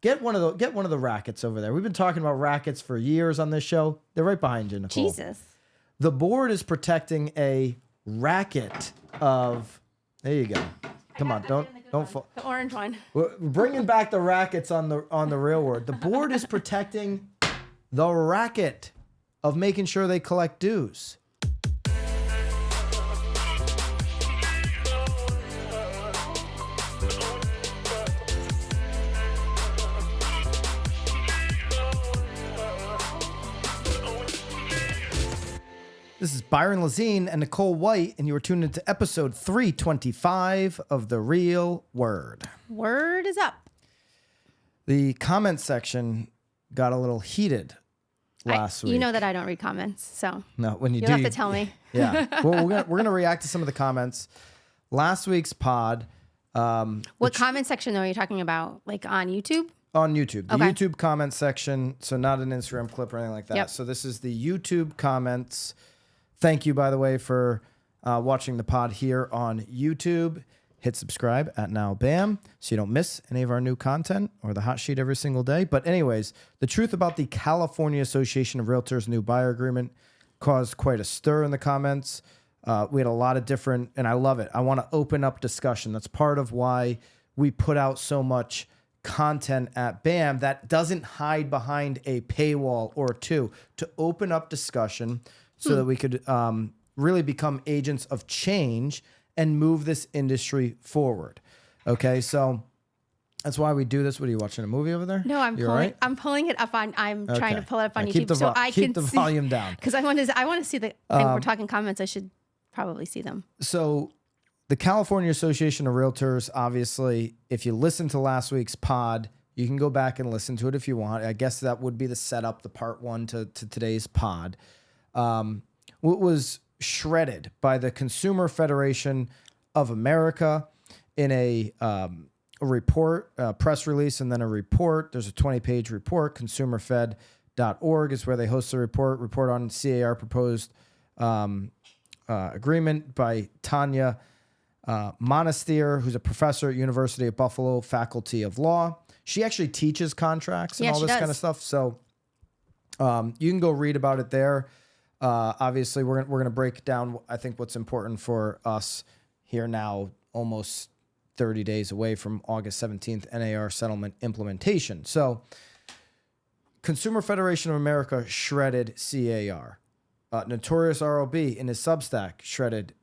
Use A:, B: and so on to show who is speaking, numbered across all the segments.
A: Get one of the rackets over there. We've been talking about rackets for years on this show. They're right behind you, Nicole.
B: Jesus.
A: The board is protecting a racket of. There you go. Come on, don't fall.
B: The orange one.
A: We're bringing back the rackets on the real word. The board is protecting the racket of making sure they collect dues. This is Byron Lazine and Nicole White, and you are tuned into episode 325 of The Real Word.
B: Word is up.
A: The comment section got a little heated last week.
B: You know that I don't read comments, so
A: no, when
B: you'll have to tell me.
A: Yeah, well, we're gonna react to some of the comments. Last week's pod.
B: What comment section though are you talking about? Like on YouTube?
A: On YouTube, the
B: Okay.
A: YouTube comment section. So not an Instagram clip or anything like that.
B: Yep.
A: So this is the YouTube comments. Thank you, by the way, for watching the pod here on YouTube. Hit subscribe at Now Bam so you don't miss any of our new content or the hot sheet every single day. But anyways, the truth about the California Association of Realtors new buyer agreement caused quite a stir in the comments. We had a lot of different, and I love it. I want to open up discussion. That's part of why we put out so much content at BAM that doesn't hide behind a paywall or two, to open up discussion so that we could really become agents of change and move this industry forward. Okay, so that's why we do this. What are you watching, a movie over there?
B: No, I'm pulling it up on. I'm trying to pull it up on YouTube so I can
A: keep the
B: see,
A: volume down,
B: because I want to see the. And we're talking comments. I should probably see them.
A: So the California Association of Realtors, obviously, if you listen to last week's pod, you can go back and listen to it if you want. I guess that would be the setup, the part one to today's pod. What was shredded by the Consumer Federation of America in a report, a press release, and then a report. There's a 20-page report. ConsumerFed.org is where they host the report on C.A.R. proposed agreement by Tanya Monastir, who's a professor at University of Buffalo, Faculty of Law. She actually teaches contracts and all this kind of stuff. So you can go read about it there. Obviously, we're gonna break down, I think, what's important for us here now, almost 30 days away from August 17th NAR settlement implementation. So Consumer Federation of America shredded C.A.R. Notorious ROB in his Substack shredded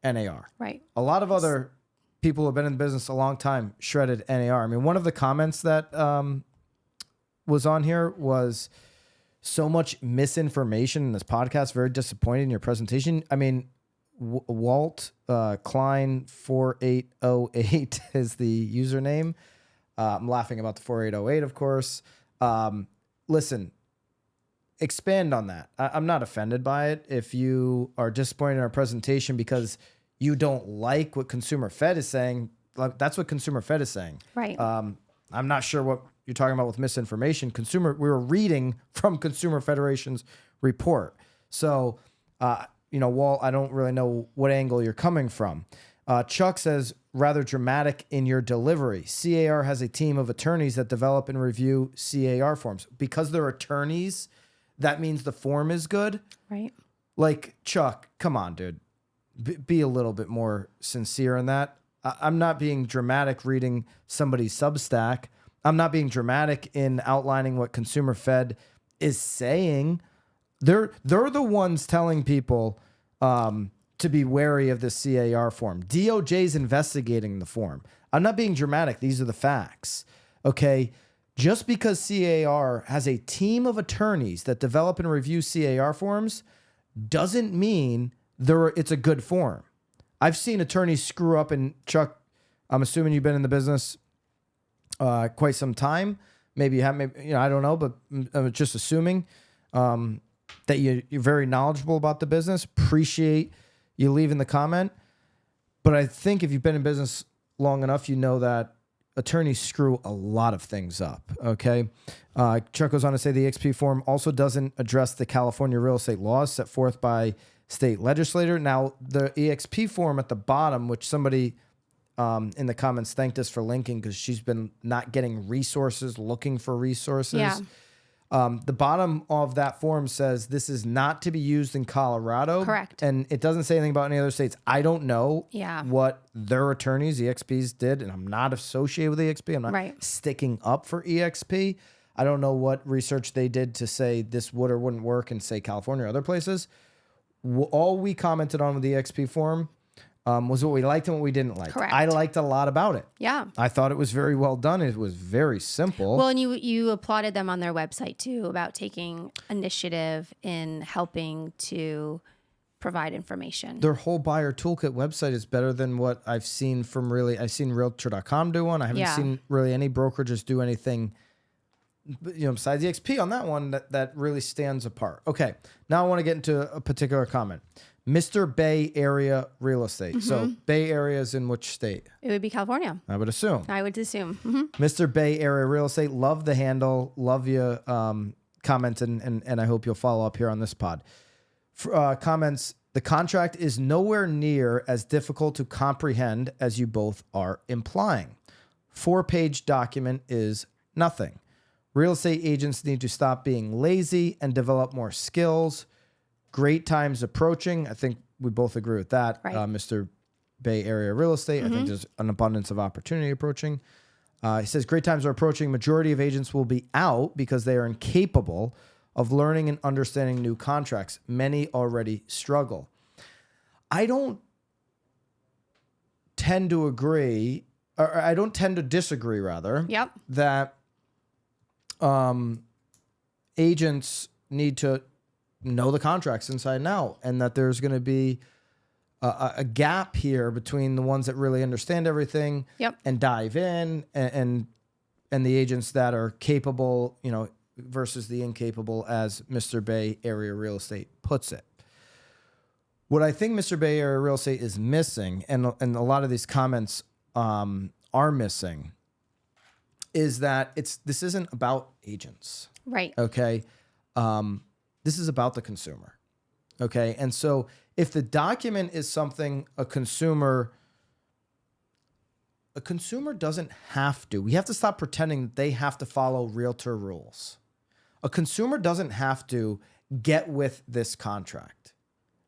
A: NAR.
B: Right.
A: A lot of other people who have been in the business a long time shredded NAR. I mean, one of the comments that was on here was, so much misinformation in this podcast. Very disappointed in your presentation. I mean, Walt Klein 4808 is the username. I'm laughing about the 4808, of course. Listen, expand on that. I'm not offended by it. If you are disappointed in our presentation because you don't like what Consumer Fed is saying, that's what Consumer Fed is saying.
B: Right.
A: I'm not sure what you're talking about with misinformation. We were reading from Consumer Federation's report. So, Walt, I don't really know what angle you're coming from. Chuck says, rather dramatic in your delivery. C.A.R. has a team of attorneys that develop and review C.A.R. forms. Because they're attorneys, that means the form is good.
B: Right.
A: Like, Chuck, come on, dude. Be a little bit more sincere in that. I'm not being dramatic reading somebody's Substack. I'm not being dramatic in outlining what Consumer Fed is saying. They're the ones telling people to be wary of the C.A.R. form. DOJ's investigating the form. I'm not being dramatic. These are the facts. Okay? Just because C.A.R. has a team of attorneys that develop and review C.A.R. forms doesn't mean it's a good form. I've seen attorneys screw up, and Chuck, I'm assuming you've been in the business quite some time. Maybe you have, I don't know, but I'm just assuming that you're very knowledgeable about the business. Appreciate you leaving the comment. But I think if you've been in business long enough, you know that attorneys screw a lot of things up, okay? Chuck goes on to say the EXP form also doesn't address the California real estate laws set forth by state legislator. Now, the EXP form at the bottom, which somebody in the comments thanked us for linking because she's been not getting resources, looking for resources.
B: Yeah.
A: The bottom of that form says this is not to be used in Colorado.
B: Correct.
A: And it doesn't say anything about any other states. I don't know
B: Yeah.
A: what their attorneys, EXPs, did, and I'm not associated with EXP. I'm not
B: Right.
A: sticking up for EXP. I don't know what research they did to say this would or wouldn't work in, say, California or other places. All we commented on with the EXP form was what we liked and what we didn't like.
B: Correct.
A: I liked a lot about it.
B: Yeah.
A: I thought it was very well done. It was very simple.
B: Well, and you applauded them on their website too about taking initiative in helping to provide information.
A: Their whole buyer toolkit website is better than what I've seen from I've seen Realtor.com do one. I haven't seen really any brokerages do anything, besides EXP on that one that really stands apart. Okay. Now I want to get into a particular comment. Mr. Bay Area Real Estate. So Bay Area is in which state?
B: It would be California.
A: I would assume. Mr. Bay Area Real Estate. Love the handle. Love you comment and I hope you'll follow up here on this pod. Comments. The contract is nowhere near as difficult to comprehend as you both are implying. 4-page document is nothing. Real estate agents need to stop being lazy and develop more skills. Great times approaching. I think we both agree with that.
B: Right.
A: Mr. Bay Area Real Estate. I think there's an abundance of opportunity approaching. He says, great times are approaching. Majority of agents will be out because they are incapable of learning and understanding new contracts. Many already struggle. I don't tend to agree, or I don't tend to disagree, rather, that agents need to know the contracts inside and out, and that there's going to be a gap here between the ones that really understand everything and dive in and the agents that are capable, versus the incapable, as Mr. Bay Area Real Estate puts it. What I think Mr. Bay Area Real Estate is missing, and a lot of these comments are missing, is that this isn't about agents.
B: Right.
A: Okay. This is about the consumer. Okay. And so if the document is something a consumer doesn't have to, we have to stop pretending that they have to follow realtor rules. A consumer doesn't have to get with this contract.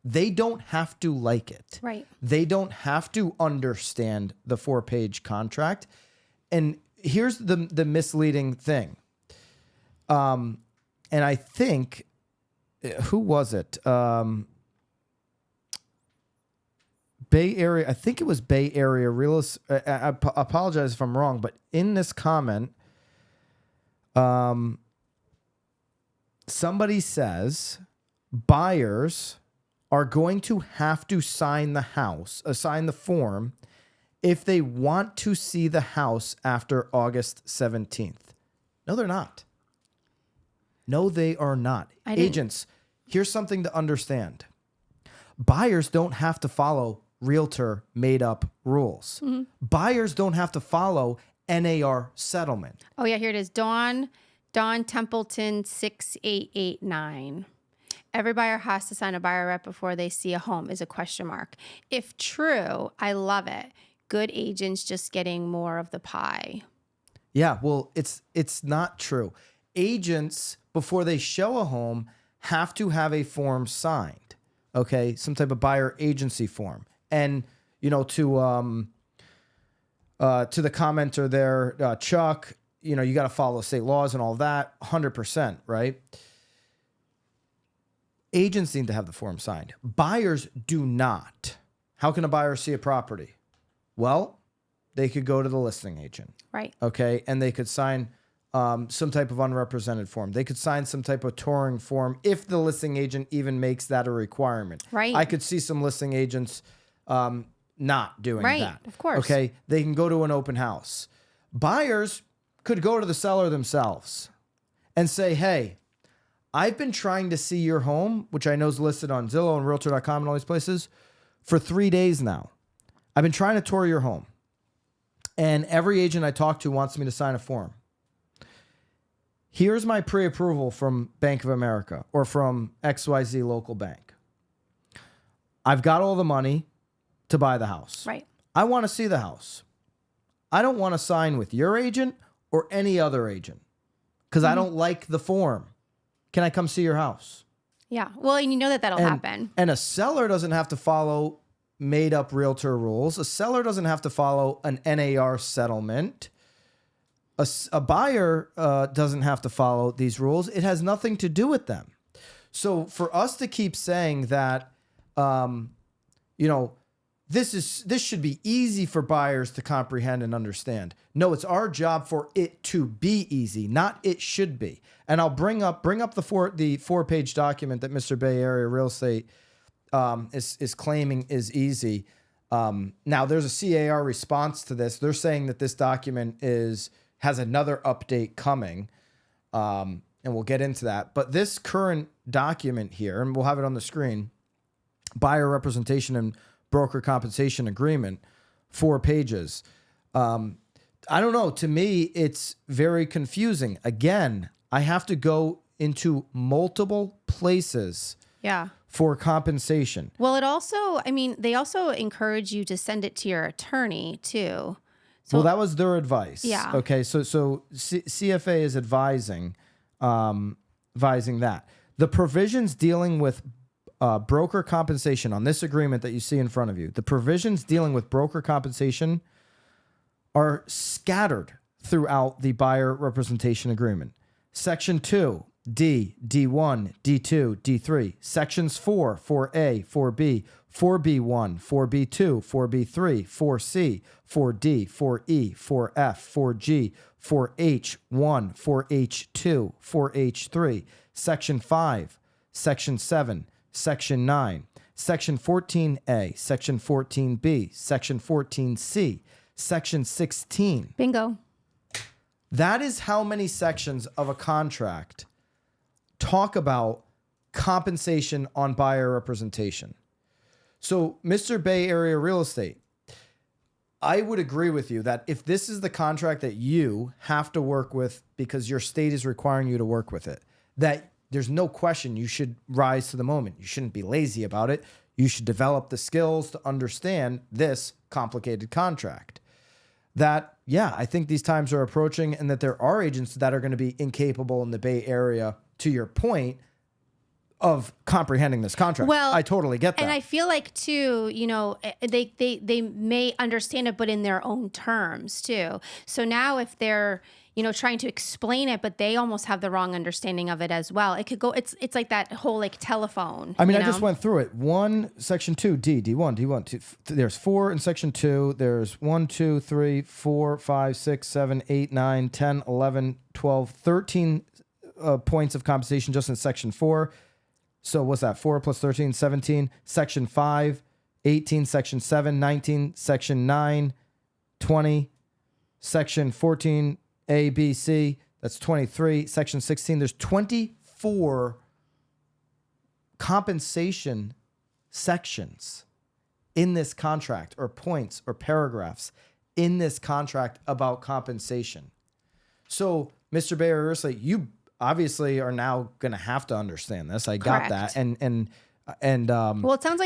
A: They don't have to like it.
B: Right.
A: They don't have to understand the 4-page contract. And here's the misleading thing. And I think, who was it? Bay Area. I think it was Bay Area Real Estate. I apologize if I'm wrong, but in this comment, somebody says buyers are going to have to sign the form if they want to see the house after August 17th. No, they're not. No, they are not. Agents, here's something to understand. Buyers don't have to follow realtor made-up rules. Mm-hmm. Buyers don't have to follow NAR settlement.
B: Oh, yeah, here it is. Dawn Templeton 6889. Every buyer has to sign a buyer rep before they see a home is a question mark. If true, I love it. Good agents just getting more of the pie.
A: Yeah, well, it's not true. Agents, before they show a home, have to have a form signed. Okay, some type of buyer agency form. And, to the commenter there, Chuck, you got to follow state laws and all that, 100%, right? Agents need to have the form signed. Buyers do not. How can a buyer see a property? Well, they could go to the listing agent.
B: Right.
A: Okay, and they could sign some type of unrepresented form. They could sign some type of touring form if the listing agent even makes that a requirement.
B: Right.
A: I could see some listing agents not doing that.
B: Right, of course.
A: Okay, they can go to an open house. Buyers could go to the seller themselves and say, hey, I've been trying to see your home, which I know is listed on Zillow and Realtor.com and all these places, for 3 days now. I've been trying to tour your home. And every agent I talk to wants me to sign a form. Here's my pre-approval from Bank of America or from XYZ local bank. I've got all the money to buy the house.
B: Right.
A: I want to see the house. I don't want to sign with your agent or any other agent because I don't like the form. Can I come see your house?
B: Yeah. Well, and you know that'll happen.
A: And a seller doesn't have to follow made up realtor rules. A seller doesn't have to follow an NAR settlement. A buyer doesn't have to follow these rules. It has nothing to do with them. So for us to keep saying that, this should be easy for buyers to comprehend and understand. No, it's our job for it to be easy, not it should be. And I'll bring up the 4-page document that Mr. Bay Area Real Estate is claiming is easy. Now there's a C.A.R. response to this. They're saying that this document has another update coming, and we'll get into that. But this current document here, and we'll have it on the screen, buyer representation and broker compensation agreement, 4 pages. I don't know. To me, it's very confusing. Again, I have to go into multiple places for compensation.
B: Well, they also encourage you to send it to your attorney too. So,
A: well, that was their advice.
B: Yeah.
A: Okay. So CFA is advising that the provisions dealing with broker compensation on this agreement that you see in front of you, the provisions dealing with broker compensation are scattered throughout the buyer representation agreement. Section 2, D, D1, D2, D3, sections 4, 4A, 4B, 4B1, 4B2, 4B3, 4C, 4D, 4E, 4F, 4G, 4H1, 4H2, 4H3, section 5, section 7, section 9, section 14A, section 14B, section 14C, section 16.
B: Bingo.
A: That is how many sections of a contract talk about compensation on buyer representation. So, Mr. Bay Area Real Estate, I would agree with you that if this is the contract that you have to work with because your state is requiring you to work with it, that there's no question you should rise to the moment. You shouldn't be lazy about it. You should develop the skills to understand this complicated contract. That, yeah, I think these times are approaching and that there are agents that are going to be incapable in the Bay Area, to your point, of comprehending this contract. Well, I totally get that.
B: And I feel like too, they may understand it, but in their own terms too. So now if they're, trying to explain it, but they almost have the wrong understanding of it as well. It could go, it's like that whole like telephone.
A: I mean, I just went through it. 1, section 2, D, D1, D1, 2. There's 4 in section 2. There's 1, 2, 3, 4, 5, 6, 7, 8, 9, 10, 11, 12, 13 points of compensation just in section 4. So what's that? 4 plus 13, 17. Section 5, 18. Section 7, 19. Section 9, 20. Section 14, A, B, C. That's 23. Section 16. There's 24 compensation sections in this contract, or points or paragraphs in this contract about compensation. So, Mr. Bay Area Real Estate, you obviously are now going to have to understand this. I got that. And
B: well, it sounds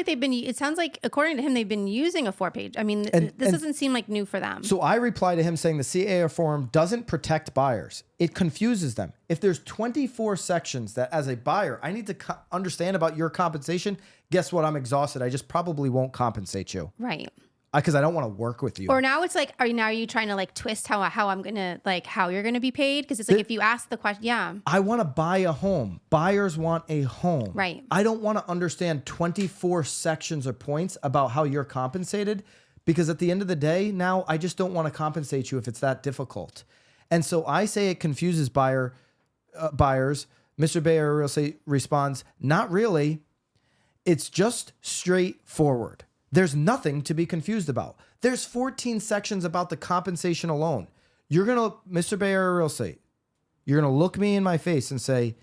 B: like according to him, they've been using a 4-page. I mean, this doesn't seem like new for them.
A: So I reply to him saying the C.A.R. form doesn't protect buyers. It confuses them. If there's 24 sections that as a buyer, I need to understand about your compensation, guess what? I'm exhausted. I just probably won't compensate you.
B: Right.
A: Because I don't want to work with you.
B: Or now it's like, are you trying to like twist how I'm going to like how you're going to be paid? Because it's like if you ask the question, I
A: want to buy a home. Buyers want a home.
B: Right.
A: I don't want to understand 24 sections or points about how you're compensated, because at the end of the day, now I just don't want to compensate you if it's that difficult. And so I say it confuses buyers. Mr. Bay Area Real Estate responds, not really. It's just straightforward. There's nothing to be confused about. There's 14 sections about the compensation alone. Mr. Bay Area Real Estate, you're going to look me in my face and say,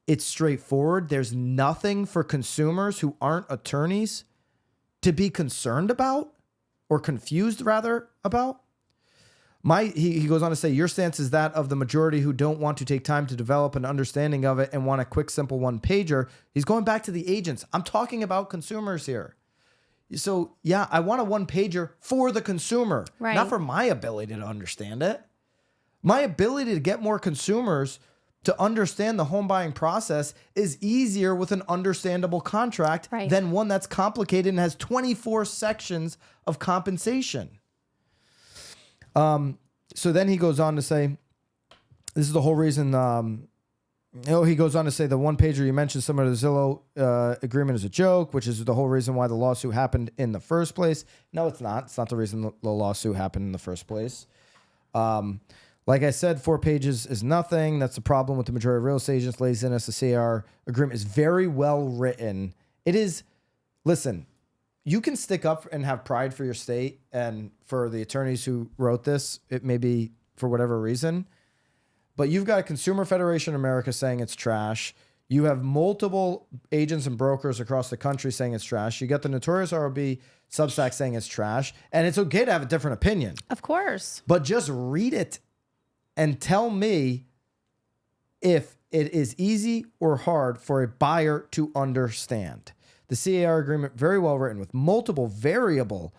A: it's straightforward. There's nothing for consumers who aren't attorneys to be concerned about, or confused rather about. He goes on to say, your stance is that of the majority who don't want to take time to develop an understanding of it and want a quick, simple 1-pager. He's going back to the agents. I'm talking about consumers here. So yeah, I want a one pager for the consumer,
B: Right.
A: not for my ability to understand it. My ability to get more consumers to understand the home buying process is easier with an understandable contract
B: Right.
A: than one that's complicated and has 24 sections of compensation. So then he goes on to say, this is the whole reason. He goes on to say the one pager you mentioned, some of the Zillow agreement is a joke, which is the whole reason why the lawsuit happened in the first place. No, it's not. It's not the reason the lawsuit happened in the first place. Like I said, 4 pages is nothing. That's the problem with the majority of real estate agents. Laziness. The C.A.R. agreement is very well written. It is. Listen, you can stick up and have pride for your state and for the attorneys who wrote this. It may be for whatever reason, but you've got a Consumer Federation of America saying it's trash. You have multiple agents and brokers across the country saying it's trash. You got the Notorious ROB Substack saying it's trash, and it's okay to have a different opinion.
B: Of course.
A: But just read it and tell me if it is easy or hard for a buyer to understand. The C.A.R. agreement, very well written, with multiple variable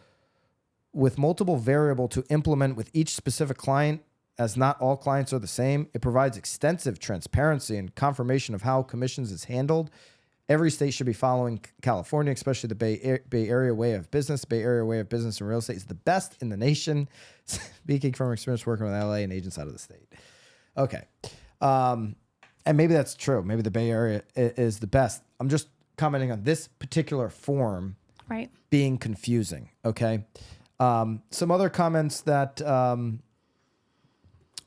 A: to implement with each specific client, as not all clients are the same. It provides extensive transparency and confirmation of how commissions is handled. Every state should be following California, especially the Bay Area way of business. Bay Area way of business and real estate is the best in the nation. Speaking from experience working with LA and agents out of the state. Okay. And maybe that's true. Maybe the Bay Area is the best. I'm just commenting on this particular form
B: Right.
A: being confusing. Okay. Some other comments that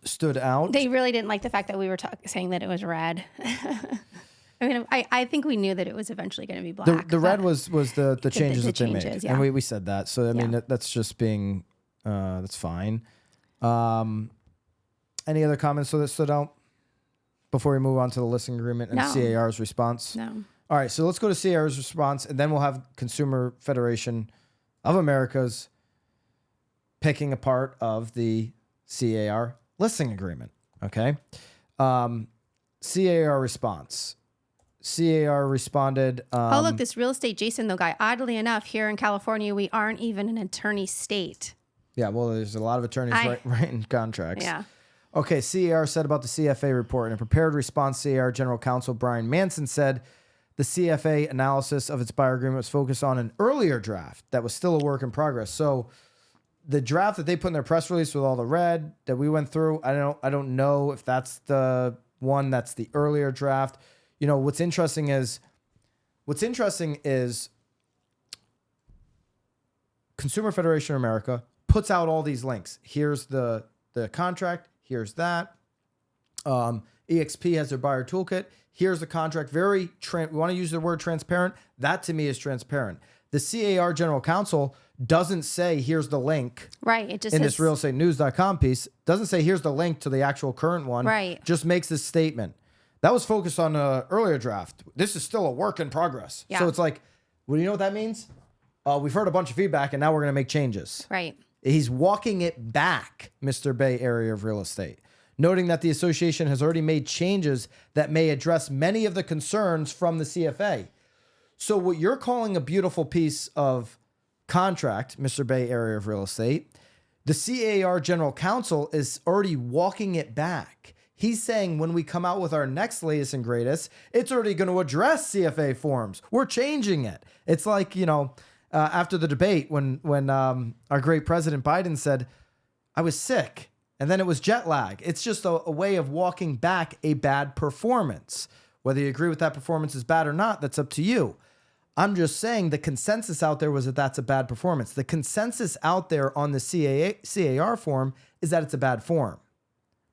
A: stood out.
B: They really didn't like the fact that we were saying that it was red. I mean, I think we knew that it was eventually going to be black.
A: The red was the changes that they made.
B: changes, yeah.
A: And we said that. So, I mean, that's just being, that's fine. Any other comments that stood out before we move on to the listing agreement and
B: No.
A: C.A.R.'s response?
B: No.
A: All right, so let's go to C.A.R.'s response, and then we'll have Consumer Federation of America's picking apart of the C.A.R. listing agreement. Okay. C.A.R. response. C.A.R. responded.
B: Oh, look, this real estate Jason, though, guy. Oddly enough, here in California, we aren't even an attorney state.
A: Yeah, well, there's a lot of attorneys writing contracts.
B: Yeah.
A: Okay, C.A.R. said about the CFA report. In a prepared response, C.A.R. General Counsel Brian Manson said the CFA analysis of its buyer agreement was focused on an earlier draft that was still a work in progress. So the draft that they put in their press release with all the red that we went through, I don't know if that's the one that's the earlier draft. You know, what's interesting is Consumer Federation of America puts out all these links. Here's the contract. Here's that. EXP has their buyer toolkit. Here's the contract. We want to use the word transparent. That to me is transparent. The C.A.R. General Counsel doesn't say here's the link.
B: Right. It just
A: in
B: says,
A: this realestatenews.com piece. Doesn't say here's the link to the actual current one.
B: Right.
A: Just makes this statement. That was focused on an earlier draft. This is still a work in progress.
B: Yeah.
A: So it's like, well, you know what that means? We've heard a bunch of feedback and now we're going to make changes.
B: Right.
A: He's walking it back, Mr. Bay Area of Real Estate, noting that the association has already made changes that may address many of the concerns from the CFA. So what you're calling a beautiful piece of contract, Mr. Bay Area of Real Estate, the C.A.R. General Counsel is already walking it back. He's saying when we come out with our next latest and greatest, it's already going to address CFA forms. We're changing it. It's like, after the debate when our great President Biden said, I was sick, and then it was jet lag. It's just a way of walking back a bad performance. Whether you agree with that performance is bad or not, that's up to you. I'm just saying the consensus out there was that that's a bad performance. The consensus out there on the C.A.R. form is that it's a bad form.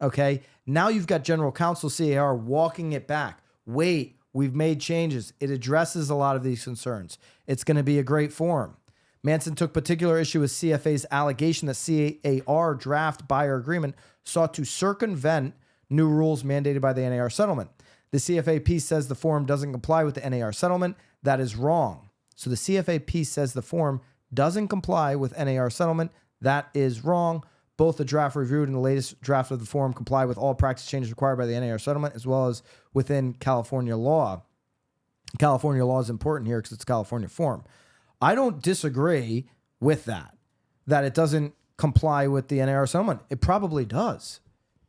A: Okay? Now you've got General Counsel C.A.R. walking it back. Wait, we've made changes. It addresses a lot of these concerns. It's going to be a great form. Manson took particular issue with CFA's allegation that C.A.R. draft buyer agreement sought to circumvent new rules mandated by the NAR settlement. The CFA piece says the form doesn't comply with the NAR settlement. That is wrong. So the CFA piece says the form doesn't comply with NAR settlement. That is wrong. Both the draft reviewed and the latest draft of the form comply with all practice changes required by the NAR settlement, as well as within California law. California law is important here because it's a California form. I don't disagree with that it doesn't comply with the NAR settlement. It probably does.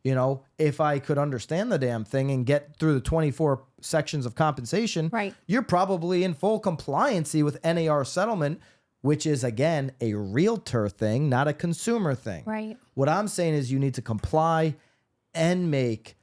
A: You know, if I could understand the damn thing and get through the 24 sections of compensation,
B: right,
A: you're probably in full compliancy with NAR settlement, which is, again, a realtor thing, not a consumer thing.
B: Right.
A: What I'm saying is you need to comply and make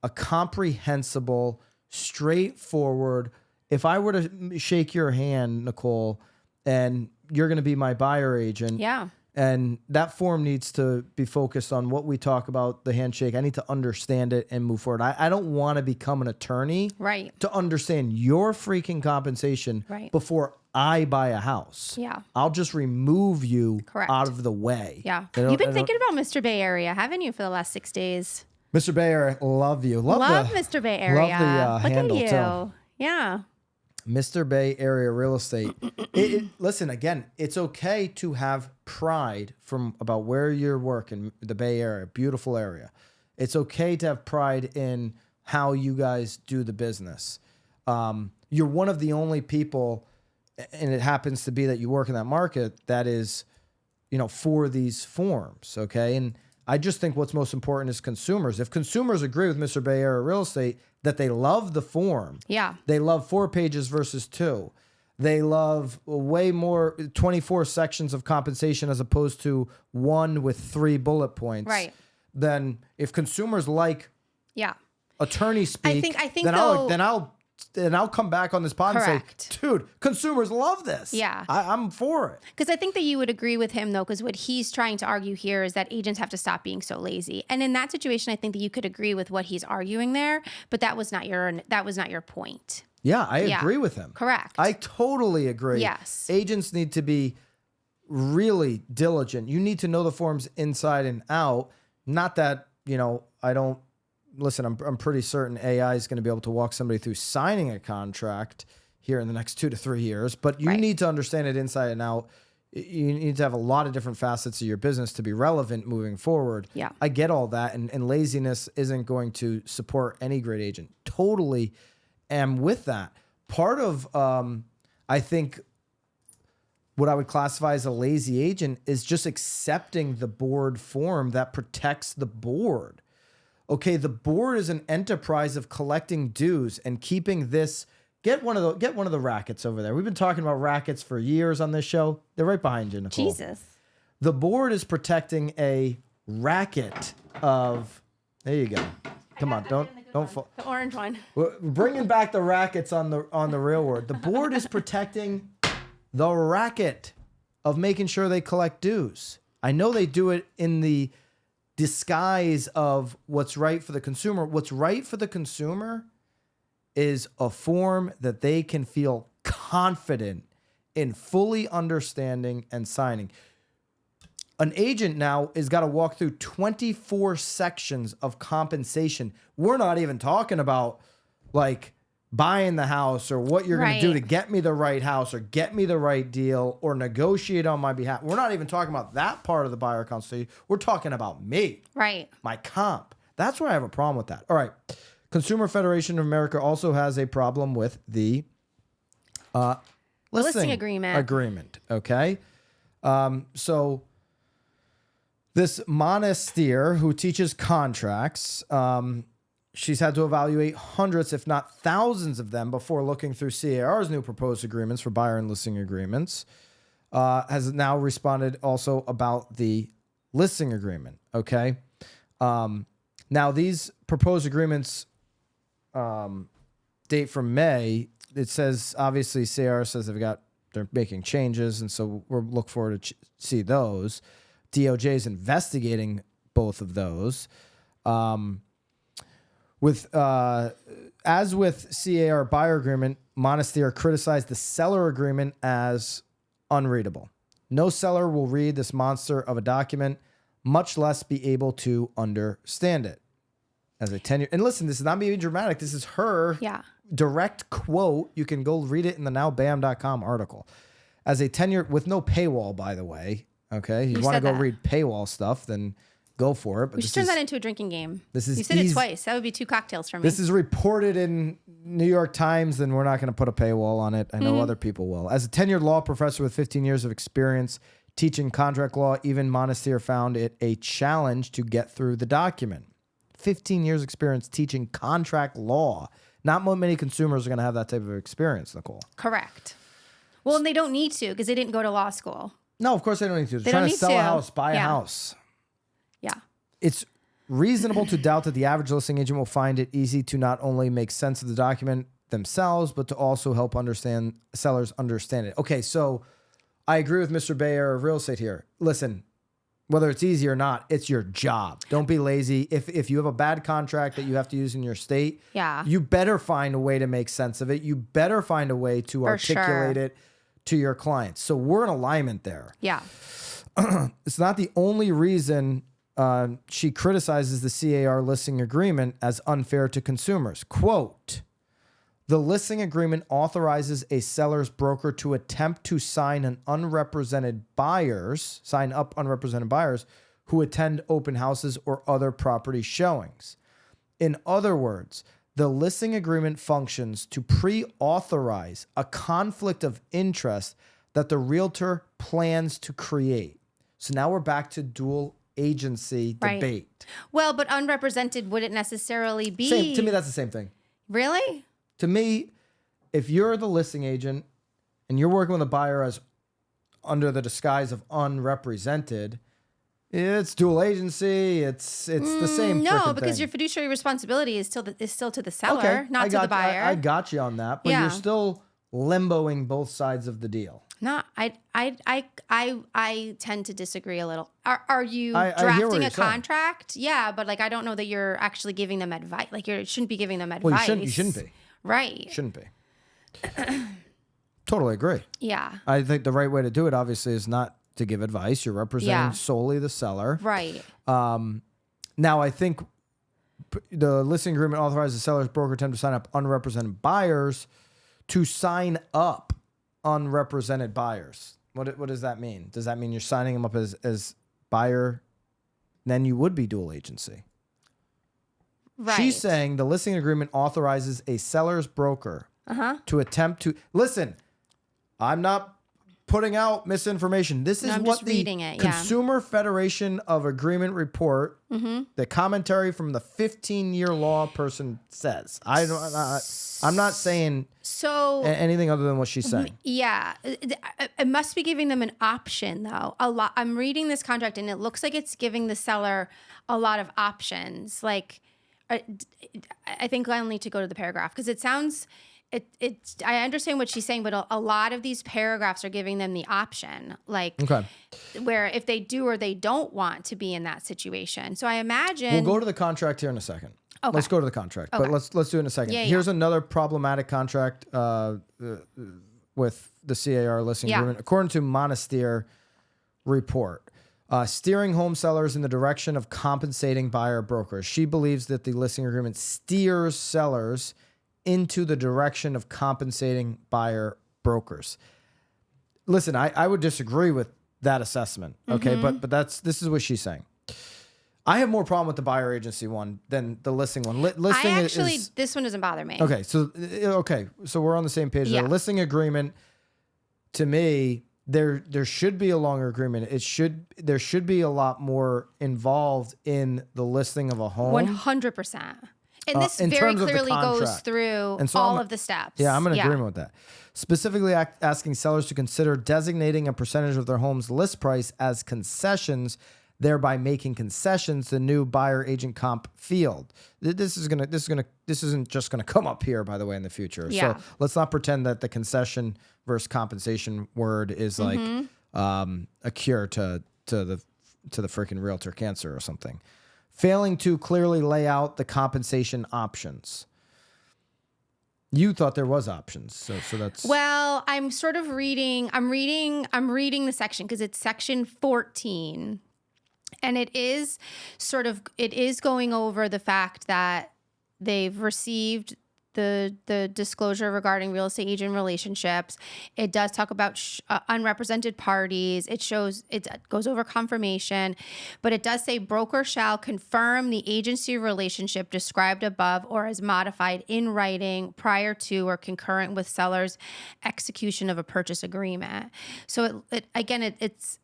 A: a comprehensible, straightforward. If I were to shake your hand, Nicole, and you're going to be my buyer agent.
B: Yeah.
A: And that form needs to be focused on what we talk about, the handshake. I need to understand it and move forward. I don't want to become an attorney
B: Right.
A: to understand your freaking compensation
B: Right.
A: before I buy a house.
B: Yeah.
A: I'll just remove you
B: Correct.
A: out of the way.
B: Yeah. You've been thinking about Mr. Bay Area, haven't you, for the last 6 days?
A: Mr. Bayer, love you.
B: Love Mr. Bay Area.
A: Love the
B: Look
A: handle
B: at you.
A: too.
B: Yeah.
A: Mr. Bay Area Real Estate. Listen, again, it's okay to have pride from about where you're working, the Bay Area, beautiful area. It's okay to have pride in how you guys do the business. You're one of the only people, and it happens to be that you work in that market that is, you know, for these forms, okay? And I just think what's most important is consumers. If consumers agree with Mr. Bay Area Real Estate that they love the form,
B: Yeah.
A: they love 4 pages versus 2. They love way more 24 sections of compensation as opposed to 1 with 3 bullet points.
B: Right.
A: Then if consumers like
B: Yeah.
A: attorney speak,
B: I think
A: then I'll come back on this pod
B: Correct.
A: and say, dude, consumers love this.
B: Yeah.
A: I'm for it.
B: Because I think that you would agree with him, though, because what he's trying to argue here is that agents have to stop being so lazy. And in that situation, I think that you could agree with what he's arguing there, but that was not your point.
A: Yeah, I agree with him.
B: Correct.
A: I totally agree.
B: Yes.
A: Agents need to be really diligent. You need to know the forms inside and out. Not that, you know, listen, I'm pretty certain AI is going to be able to walk somebody through signing a contract here in the next 2 to 3 years, but you need to understand it inside and out. You need to have a lot of different facets of your business to be relevant moving forward.
B: Yeah.
A: I get all that, and laziness isn't going to support any great agent. Totally am with that. Part of, I think, what I would classify as a lazy agent is just accepting the board form that protects the board. Okay, the board is an enterprise of collecting dues and keeping this. Get one of the rackets over there. We've been talking about rackets for years on this show. They're right behind you, Nicole.
B: Jesus.
A: The board is protecting a racket of. There you go. Come on, don't fall.
B: The orange one.
A: We're bringing back the rackets on the real word. The board is protecting the racket of making sure they collect dues. I know they do it in the disguise of what's right for the consumer. What's right for the consumer is a form that they can feel confident in fully understanding and signing. An agent now has got to walk through 24 sections of compensation. We're not even talking about like buying the house or what you're going to do to get me the right house or get me the right deal or negotiate on my behalf. We're not even talking about that part of the buyer consultation. We're talking about me,
B: Right.
A: my comp. That's where I have a problem with that. All right. Consumer Federation of America also has a problem with the listing agreement. Okay. So this Monastir who teaches contracts, she's had to evaluate hundreds, if not thousands of them before looking through C.A.R.'s new proposed agreements for buyer and listing agreements, has now responded also about the listing agreement. Okay. Now these proposed agreements date from May. It says, obviously C.A.R. says they're making changes. And so we'll look forward to see those. DOJ is investigating both of those. As with C.A.R. buyer agreement, Monastir criticized the seller agreement as unreadable. No seller will read this monster of a document, much less be able to understand it. As a tenure, and listen, this is not being dramatic. This is her direct quote. You can go read it in the nowbam.com article. As a tenure with no paywall, by the way. Okay, you want to go read paywall stuff, then go for it. But
B: we should turn that into a drinking game.
A: This is
B: you said it twice. That would be 2 cocktails for me.
A: This is reported in New York Times, then we're not going to put a paywall on it. I know other people will. As a tenured law professor with 15 years of experience teaching contract law, even Monastir found it a challenge to get through the document. 15 years experience teaching contract law. Not many consumers are going to have that type of experience, Nicole.
B: Correct. Well, and they don't need to because they didn't go to law school.
A: No, of course they don't need to. They're
B: They
A: trying
B: don't
A: to
B: need
A: sell
B: to.
A: a house, buy a
B: Yeah.
A: house.
B: Yeah.
A: It's reasonable to doubt that the average listing agent will find it easy to not only make sense of the document themselves, but to also help sellers understand it. Okay, so I agree with Mr. Bayer of Real Estate here. Listen, whether it's easy or not, it's your job. Don't be lazy. If you have a bad contract that you have to use in your state,
B: Yeah.
A: you better find a way to make sense of it. You better find a way to articulate it to your clients. So we're in alignment there.
B: Yeah.
A: It's not the only reason she criticizes the C.A.R. listing agreement as unfair to consumers. Quote, the listing agreement authorizes a seller's broker to attempt to sign up unrepresented buyers who attend open houses or other property showings. In other words, the listing agreement functions to pre-authorize a conflict of interest that the realtor plans to create. So now we're back to dual agency debate.
B: Well, but unrepresented wouldn't necessarily be.
A: To me, that's the same thing.
B: Really?
A: To me, if you're the listing agent and you're working with a buyer as under the disguise of unrepresented, it's dual agency. It's the same.
B: No, because
A: thing.
B: your fiduciary responsibility is still to the seller, not to the buyer.
A: I got you on that, but you're still limboing both sides of the deal.
B: No, I tend to disagree a little. Are you
A: I hear what
B: drafting
A: you're
B: a
A: saying.
B: contract? Yeah, but like I don't know that you're actually giving them advice. Like you shouldn't be giving them advice.
A: Well, you shouldn't be.
B: Right.
A: Shouldn't be. Totally agree.
B: Yeah.
A: I think the right way to do it obviously is not to give advice. You're representing solely the seller.
B: Right.
A: Now I think the listing agreement authorizes the seller's broker attempt to sign up unrepresented buyers to sign up unrepresented buyers. What does that mean? Does that mean you're signing them up as buyer? Then you would be dual agency.
B: Right.
A: She's saying the listing agreement authorizes a seller's broker to attempt to listen. I'm not putting out misinformation. This is
B: I'm
A: what
B: just
A: the
B: reading it,
A: Consumer Federation of Agreement report, the commentary from the 15-year law person says. I'm not saying anything other than what she's saying.
B: Yeah, it must be giving them an option though. I'm reading this contract and it looks like it's giving the seller a lot of options. Like, I think I'll need to go to the paragraph because it sounds. I understand what she's saying, but a lot of these paragraphs are giving them the option, like where if they do or they don't want to be in that situation. So I imagine
A: we'll go to the contract here in a second.
B: Okay.
A: Let's go to the contract, but let's do it in a second.
B: Yeah,
A: Here's another problematic contract with the C.A.R. listing agreement. According to Monastir report, steering home sellers in the direction of compensating buyer brokers. She believes that the listing agreement steers sellers into the direction of compensating buyer brokers. Listen, I would disagree with that assessment. Okay, but this is what she's saying. I have more problem with the buyer agency one than the listing one. Listing
B: this one doesn't bother me.
A: Okay, so we're on the same page. The listing agreement, to me, there should be a longer agreement. There should be a lot more involved in the listing of a home.
B: 100%. And this
A: in
B: very
A: terms of the
B: clearly goes
A: contract.
B: through
A: And so
B: all of the steps.
A: Yeah, I'm in agreement with that. Specifically asking sellers to consider designating a percentage of their home's list price as concessions, thereby making concessions the new buyer agent comp field. This isn't just gonna come up here, by the way, in the future.
B: Yeah.
A: So let's not pretend that the concession versus compensation word is like a cure to the freaking realtor cancer or something. Failing to clearly lay out the compensation options. You thought there was options, so that's
B: Well, I'm sort of reading. I'm reading the section because it's section 14, and it is going over the fact that they've received the disclosure regarding real estate agent relationships. It does talk about unrepresented parties. It goes over confirmation, but it does say broker shall confirm the agency relationship described above or as modified in writing prior to or concurrent with seller's execution of a purchase agreement. So it's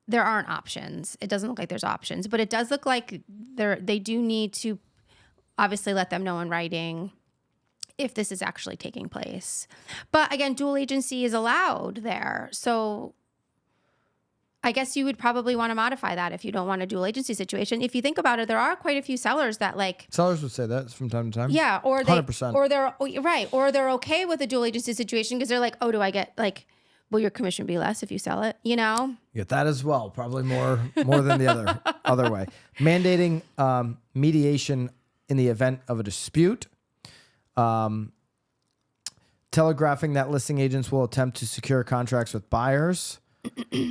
B: there aren't options. It doesn't look like there's options, but it does look like they do need to obviously let them know in writing if this is actually taking place. But again, dual agency is allowed there. So I guess you would probably want to modify that if you don't want a dual agency situation. If you think about it, there are quite a few sellers that
A: sellers would say that from time to time.
B: Yeah, or
A: 100%.
B: or they're okay with a dual agency situation because they're like, oh, do I get will your commission be less if you sell it? You know?
A: You get that as well. Probably more than the other way. Mandating mediation in the event of a dispute. Telegraphing that listing agents will attempt to secure contracts with buyers,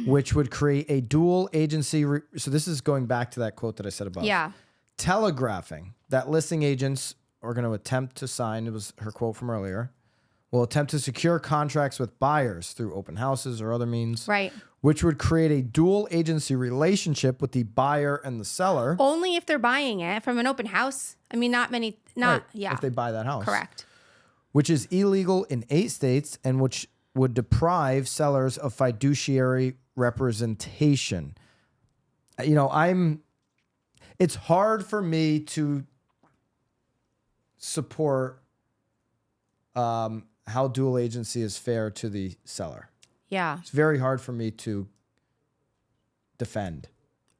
A: which would create a dual agency. So this is going back to that quote that I said above.
B: Yeah.
A: Telegraphing that listing agents are going to attempt to sign, it was her quote from earlier, will attempt to secure contracts with buyers through open houses or other means.
B: Right.
A: Which would create a dual agency relationship with the buyer and the seller.
B: Only if they're buying it from an open house. I mean,
A: If they buy that house.
B: Correct.
A: Which is illegal in 8 states and which would deprive sellers of fiduciary representation. You know, it's hard for me to support how dual agency is fair to the seller.
B: Yeah.
A: It's very hard for me to defend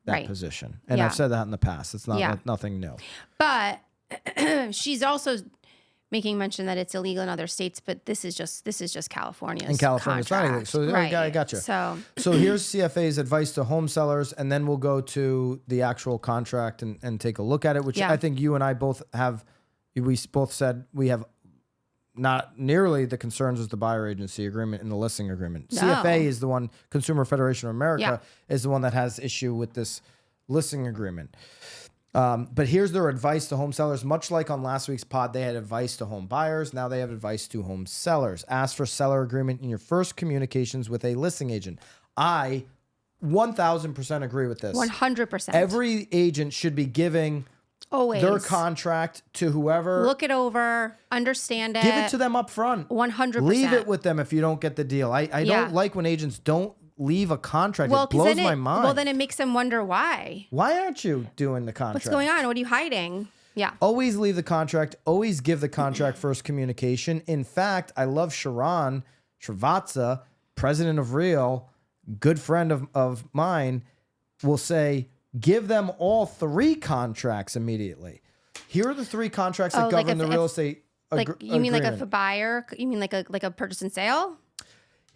A: that position. And I've said that in the past. It's not nothing new.
B: But she's also making mention that it's illegal in other states, but this is just California's
A: in California,
B: contract.
A: It's not illegal. So
B: right.
A: I got you.
B: So
A: here's CFA's advice to home sellers, and then we'll go to the actual contract and take a look at it, which I think you and I both have. We both said we have not nearly the concerns as the buyer agency agreement and the listing agreement.
B: No.
A: CFA is the one, Consumer Federation of America, is the one that has issue with this listing agreement. But here's their advice to home sellers. Much like on last week's pod, they had advice to home buyers. Now they have advice to home sellers. Ask for seller agreement in your first communications with a listing agent. I 1,000% agree with this.
B: 100%.
A: Every agent should be giving
B: always
A: their contract to whoever.
B: Look it over, understand it.
A: Give it to them up front.
B: 100%.
A: Leave it with them if you don't get the deal. I don't like when agents don't leave a contract. It blows my mind.
B: Well, then it makes them wonder why.
A: Why aren't you doing the contract?
B: What's going on? What are you hiding? Yeah.
A: Always leave the contract. Always give the contract first communication. In fact, I love Sharon Srivatsa, president of Real, good friend of mine, will say, give them all 3 contracts immediately. Here are the 3 contracts that govern the real estate agreement.
B: You mean like a buyer? You mean like a purchase and sale?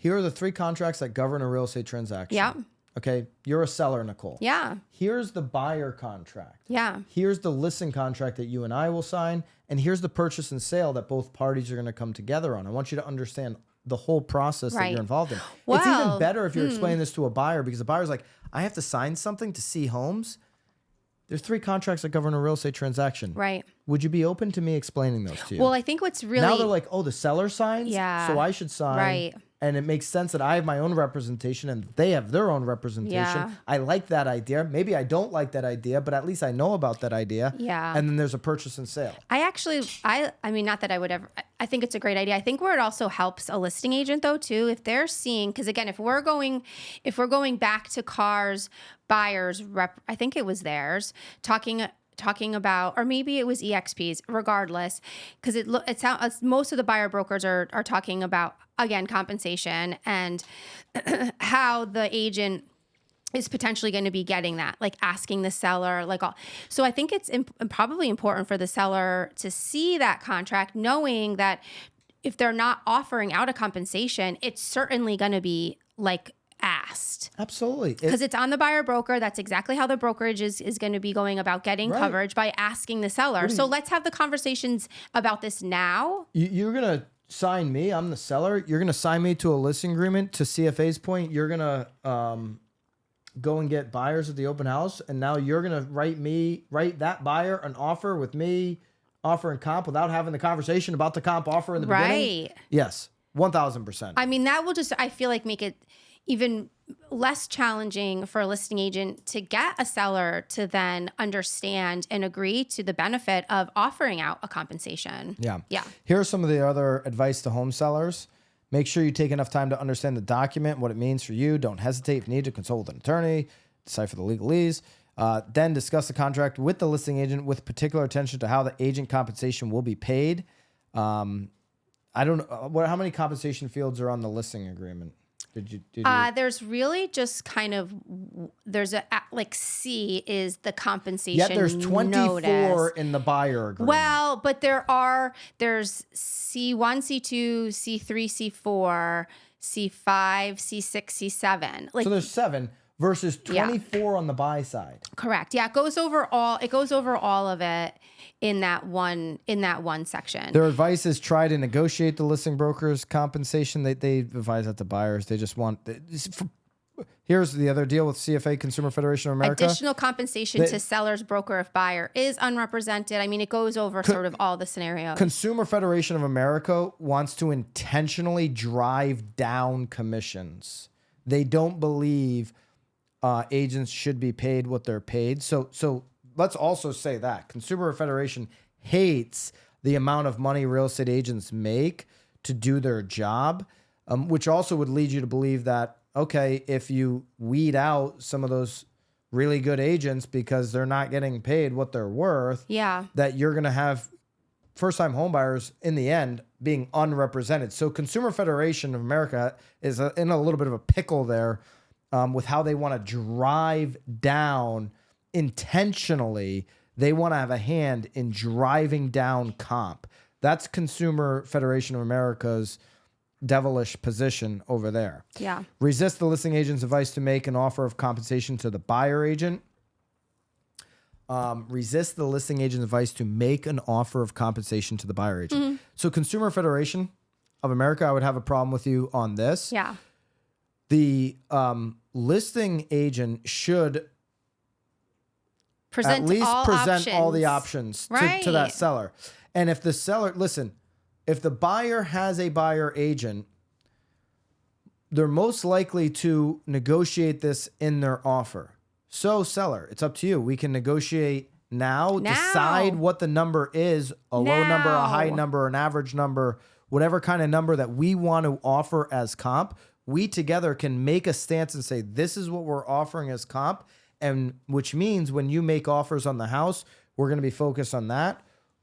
A: Here are the 3 contracts that govern a real estate transaction.
B: Yeah.
A: Okay. You're a seller, Nicole.
B: Yeah.
A: Here's the buyer contract.
B: Yeah.
A: Here's the listing contract that you and I will sign. And here's the purchase and sale that both parties are going to come together on. I want you to understand the whole process that you're involved in. It's even better if you're explaining this to a buyer, because the buyer's like, I have to sign something to see homes. There's 3 contracts that govern a real estate transaction.
B: Right.
A: Would you be open to me explaining those to you?
B: Well, I think what's really...
A: Now they're like, oh, the seller signs?
B: Yeah.
A: So I should sign.
B: Right.
A: And it makes sense that I have my own representation and they have their own representation.
B: Yeah.
A: I like that idea. Maybe I don't like that idea, but at least I know about that idea.
B: Yeah.
A: And then there's a purchase and sale.
B: I mean, not that I would ever, I think it's a great idea. I think where it also helps a listing agent though, too, if they're seeing, because again, if we're going back to C.A.R's buyers rep, I think it was theirs, talking about, or maybe it was EXP's, regardless, because it sounds, most of the buyer brokers are talking about, again, compensation and how the agent is potentially going to be getting that, like asking the seller, like all. So I think it's probably important for the seller to see that contract, knowing that if they're not offering out a compensation, it's certainly going to be like asked.
A: Absolutely.
B: Because it's on the buyer broker. That's exactly how the brokerage is going to be going about getting coverage, by asking the seller. So let's have the conversations about this now.
A: You're going to sign me. I'm the seller. You're going to sign me to a listing agreement. To CFA's point, you're going to go and get buyers at the open house. And now you're going to write that buyer an offer with me offering comp without having the conversation about the comp offer in the beginning?
B: Right.
A: Yes, 1000%.
B: I mean, that will just, I feel like, make it even less challenging for a listing agent to get a seller to then understand and agree to the benefit of offering out a compensation.
A: Yeah.
B: Yeah.
A: Here are some of the other advice to home sellers. Make sure you take enough time to understand the document, what it means for you. Don't hesitate if you need to consult with an attorney, decipher the legalese. Then discuss the contract with the listing agent with particular attention to how the agent compensation will be paid. I don't know how many compensation fields are on the listing agreement. Did you?
B: There's really just kind of, there's like C is the compensation.
A: Yeah, there's 24
B: notice.
A: in the buyer agreement.
B: Well, but there's C1, C2, C3, C4, C5, C6, C7. Like,
A: so there's 7 versus 24 on the buy side.
B: Correct. Yeah, it goes over all of it in that one section.
A: Their advice is try to negotiate the listing broker's compensation. They advise that to buyers. They just want. Here's the other deal with CFA, Consumer Federation of America.
B: Additional compensation to seller's broker if buyer is unrepresented. I mean, it goes over sort of all the scenarios.
A: Consumer Federation of America wants to intentionally drive down commissions. They don't believe agents should be paid what they're paid. So let's also say that Consumer Federation hates the amount of money real estate agents make to do their job, which also would lead you to believe that, okay, if you weed out some of those really good agents because they're not getting paid what they're worth, that you're going to have first-time homebuyers in the end being unrepresented. So Consumer Federation of America is in a little bit of a pickle there with how they want to drive down intentionally. They want to have a hand in driving down comp. That's Consumer Federation of America's devilish position over there.
B: Yeah.
A: Resist the listing agent's advice to make an offer of compensation to the buyer agent. Resist the listing agent's advice to make an offer of compensation to the buyer agent. Mm-hmm. So Consumer Federation of America, I would have a problem with you on this.
B: Yeah.
A: The listing agent should
B: present
A: at least
B: options.
A: All the options to that seller. And if the seller, listen, if the buyer has a buyer agent, they're most likely to negotiate this in their offer. So seller, it's up to you. We can negotiate now. Decide what the number is, a low number, a high number, an average number, whatever kind of number that we want to offer as comp. We together can make a stance and say, this is what we're offering as comp. And which means when you make offers on the house, we're going to be focused on that.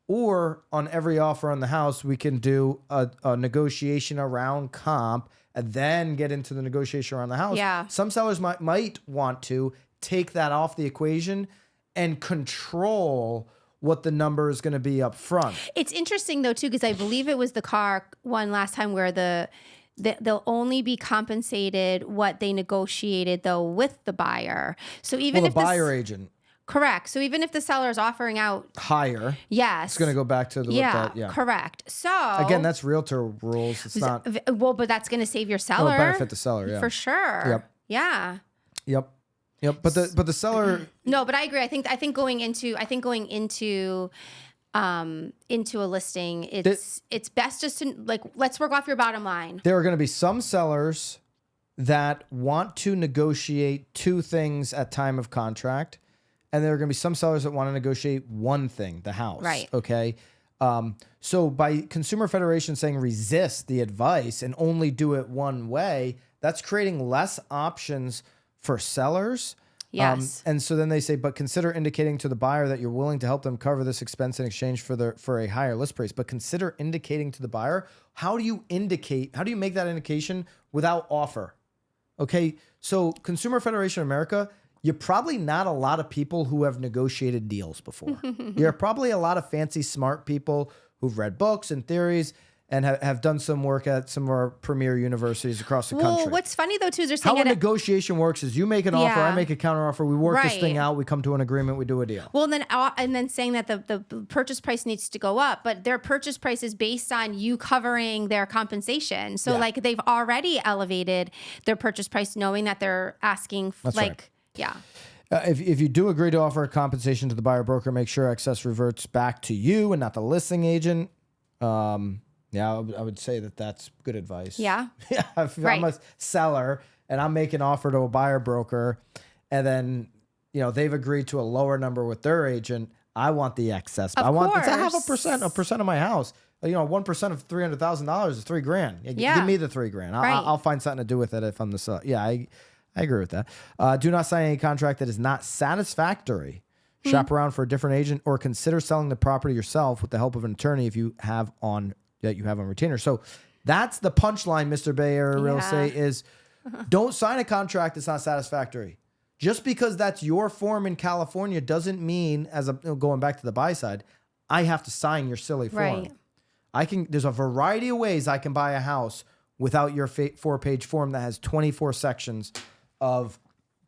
A: Or on every offer on the house, we can do a negotiation around comp and then get into the negotiation around the house.
B: Yeah.
A: Some sellers might want to take that off the equation and control what the number is going to be up front.
B: It's interesting, though, too, because I believe it was the C.A.R one last time where they'll only be compensated what they negotiated, though, with the buyer. So even if
A: the buyer agent.
B: Correct. So even if the seller is offering out
A: higher,
B: yes,
A: it's going to go back to the
B: correct. So
A: again, that's realtor rules. It's not
B: but that's going to save your seller.
A: It'll benefit the seller,
B: for sure.
A: Yep.
B: Yeah.
A: Yep. But the seller.
B: No, but I agree. I think going into a listing, it's best just to let's work off your bottom line.
A: There are going to be some sellers that want to negotiate 2 things at time of contract. And there are going to be some sellers that want to negotiate one thing, the house.
B: Right.
A: Okay. So by Consumer Federation saying resist the advice and only do it one way, that's creating less options for sellers.
B: Yes.
A: And so then they say, but consider indicating to the buyer that you're willing to help them cover this expense in exchange for a higher list price. But consider indicating to the buyer, how do you make that indication without offer? Okay. So Consumer Federation of America, you're probably not a lot of people who have negotiated deals before. You're probably a lot of fancy, smart people who've read books and theories and have done some work at some of our premier universities across the country.
B: Well, what's funny, though, too, is they're saying
A: how a negotiation works is you make an offer, I make a counter offer, we work this thing out, we come to an agreement, we do a deal.
B: Well, and then saying that the purchase price needs to go up, but their purchase price is based on you covering their compensation. So, they've already elevated their purchase price knowing that they're asking,
A: That's right.
B: Yeah.
A: If you do agree to offer a compensation to the buyer broker, make sure excess reverts back to you and not the listing agent. Yeah, I would say that that's good advice.
B: Yeah.
A: Yeah. If I'm a seller and I'm making an offer to a buyer broker, and then they've agreed to a lower number with their agent, I want the excess. I want to have a percent of my house. 1% of $300,000 is $3,000. Give me the $3,000. I'll find something to do with it if I'm the seller. Yeah, I agree with that. Do not sign any contract that is not satisfactory. Shop around for a different agent or consider selling the property yourself with the help of an attorney if you have on retainer. So that's the punchline, Mr. Bay Area Real Estate, is don't sign a contract that's not satisfactory. Just because that's your form in California doesn't mean, going back to the buy side, I have to sign your silly form. Right. There's a variety of ways I can buy a house without your 4-page form that has 24 sections of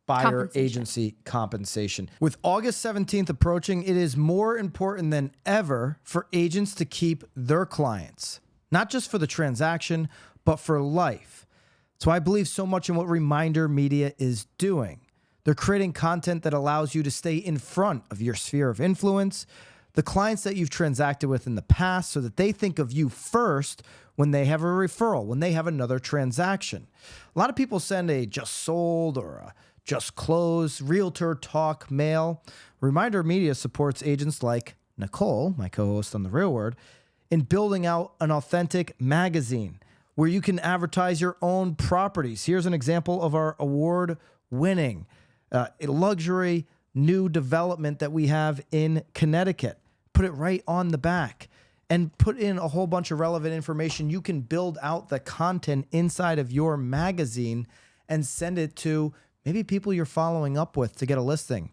A: buyer agency compensation. With August 17th approaching, it is more important than ever for agents to keep their clients, not just for the transaction, but for life. So I believe so much in what Reminder Media is doing. They're creating content that allows you to stay in front of your sphere of influence, the clients that you've transacted with in the past, so that they think of you first when they have a referral, when they have another transaction. A lot of people send a just sold or a just closed Realtor talk mail. Reminder Media supports agents like Nicole, my co-host on The Real Word, in building out an authentic magazine where you can advertise your own properties. Here's an example of our award-winning luxury new development that we have in Connecticut. Put it right on the back and put in a whole bunch of relevant information. You can build out the content inside of your magazine and send it to maybe people you're following up with to get a listing,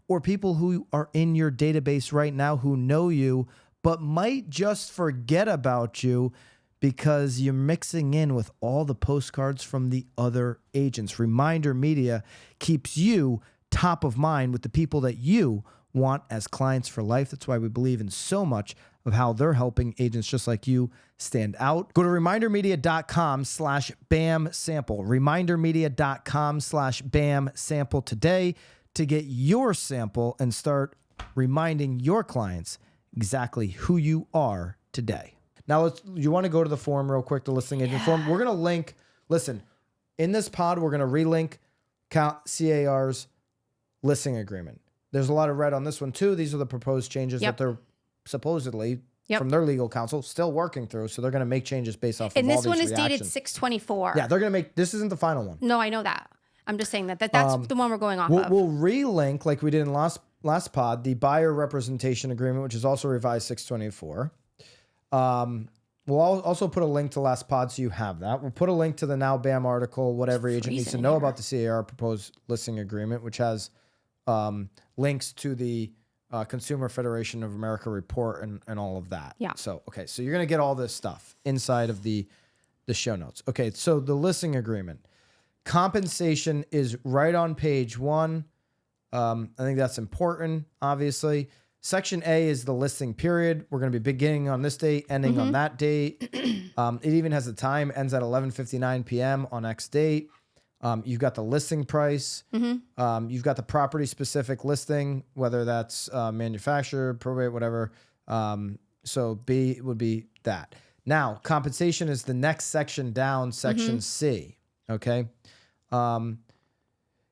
A: or people who are in your database right now who know you but might just forget about you because you're mixing in with all the postcards from the other agents. Reminder Media keeps you top of mind with the people that you want as clients for life. That's why we believe in so much of how they're helping agents just like you stand out. Go to remindermedia.com/BAM sample. Remindermedia.com/BAM sample today to get your sample and start reminding your clients exactly who you are today. Now, you want to go to the form real quick, the listing agent form. We're going to link, listen, in this pod, we're going to relink C.A.R.'s listing agreement. There's a lot of red on this one too. These are the proposed changes that they're supposedly from their legal counsel still working through. So they're going to make changes based off of all these reactions. And this one is dated 6/24. Yeah, they're going to make, this isn't the final one.
B: No, I know that. I'm just saying that's the one we're going off of.
A: We'll relink, like we did in last pod, the buyer representation agreement, which is also revised 6/24. We'll also put a link to last pod so you have that. We'll put a link to the Now BAM article, what every agent needs to know about the C.A.R. proposed listing agreement, which has links to the Consumer Federation of America report and all of that.
B: Yeah.
A: So, okay. So you're going to get all this stuff inside of the show notes. Okay. So the listing agreement. Compensation is right on page 1. I think that's important, obviously. Section A is the listing period. We're going to be beginning on this date, ending on that date. It even has the time, ends at 11:59 p.m. on X date. You've got the listing price. You've got the property-specific listing, whether that's manufacturer, probate, whatever. So B would be that. Now, compensation is the next section down, section C. Okay.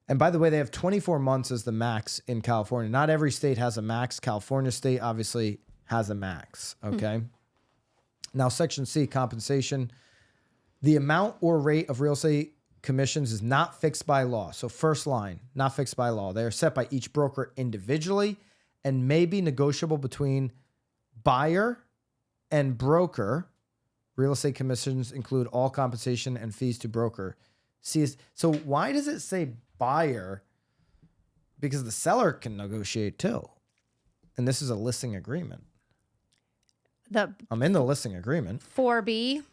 A: And by the way, they have 24 months as the max in California. Not every state has a max. California state obviously has a max. Okay. Now, section C, compensation. The amount or rate of real estate commissions is not fixed by law. So first line, not fixed by law. They are set by each broker individually and may be negotiable between buyer and broker. Real estate commissions include all compensation and fees to broker. So why does it say buyer? Because the seller can negotiate too. And this is a listing agreement. I'm in the listing agreement.
B: 4B.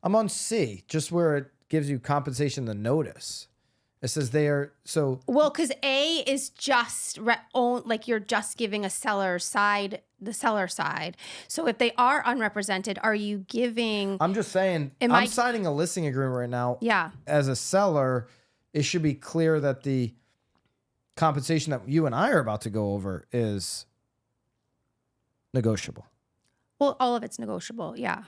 A: I'm on C, just where it gives you compensation, the notice. It says they are, so.
B: Well, because A is just, like you're just giving a seller side, the seller side. So if they are unrepresented, are you giving?
A: I'm just saying, I'm signing a listing agreement right now.
B: Yeah.
A: As a seller, it should be clear that the compensation that you and I are about to go over is negotiable.
B: Well, all of it's negotiable. Yeah.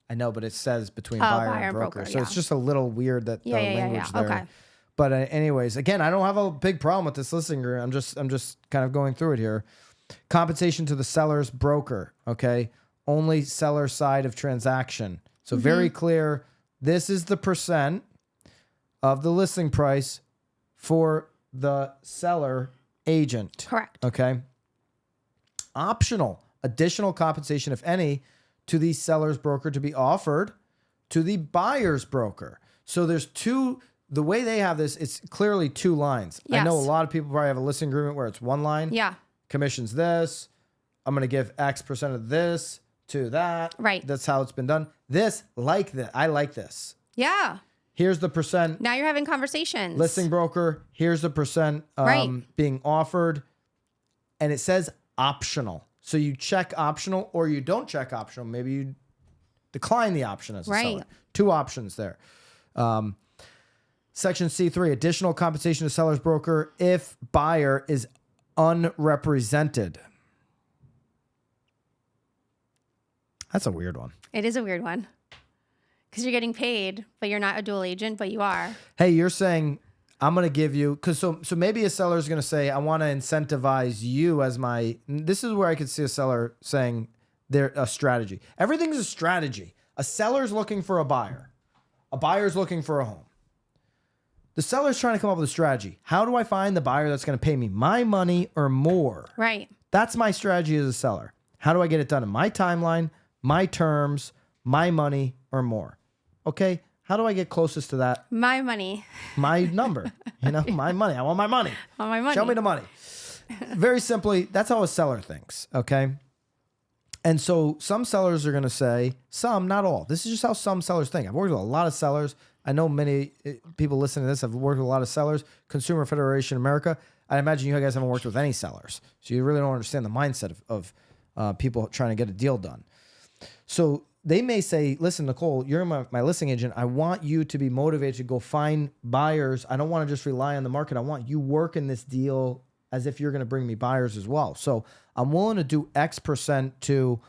A: I know, but it says between buyer and broker. So it's just a little weird that the language there.
B: Okay.
A: But anyways, again, I don't have a big problem with this listing agreement. I'm just kind of going through it here. Compensation to the seller's broker. Okay. Only seller side of transaction. So very clear. This is the percent of the listing price for the seller agent.
B: Correct.
A: Okay. Optional. Additional compensation, if any, to the seller's broker to be offered to the buyer's broker. So there's two, the way they have this, it's clearly two lines.
B: Yes.
A: I know a lot of people probably have a listing agreement where it's one line.
B: Yeah.
A: Commissions this. I'm going to give X percent of this to that.
B: Right.
A: That's how it's been done. This, like that. I like this.
B: Yeah.
A: Here's the percent.
B: Now you're having conversations.
A: Listing broker. Here's the percent being offered. And it says optional. So you check optional or you don't check optional. Maybe you decline the option as a seller. Two options there. Section C3, additional compensation to seller's broker if buyer is unrepresented. That's a weird one.
B: It is a weird one. Because you're getting paid, but you're not a dual agent, but you are.
A: Hey, you're saying I'm going to give you, because so maybe a seller is going to say, I want to incentivize you as my, this is where I could see a seller saying they're a strategy. Everything's a strategy. A seller's looking for a buyer. A buyer's looking for a home. The seller's trying to come up with a strategy. How do I find the buyer that's going to pay me my money or more?
B: Right.
A: That's my strategy as a seller. How do I get it done in my timeline, my terms, my money or more? Okay. How do I get closest to that?
B: My money.
A: My number, my money. I want my money.
B: I want my money.
A: Show me the money. Very simply, that's how a seller thinks. Okay. And so some sellers are going to say, some, not all. This is just how some sellers think. I've worked with a lot of sellers. I know many people listening to this have worked with a lot of sellers. Consumer Federation America. I imagine you guys haven't worked with any sellers. So you really don't understand the mindset of people trying to get a deal done. So they may say, listen, Nicole, you're my listing agent. I want you to be motivated to go find buyers. I don't want to just rely on the market. I want you working this deal as if you're going to bring me buyers as well. So I'm willing to do X percent to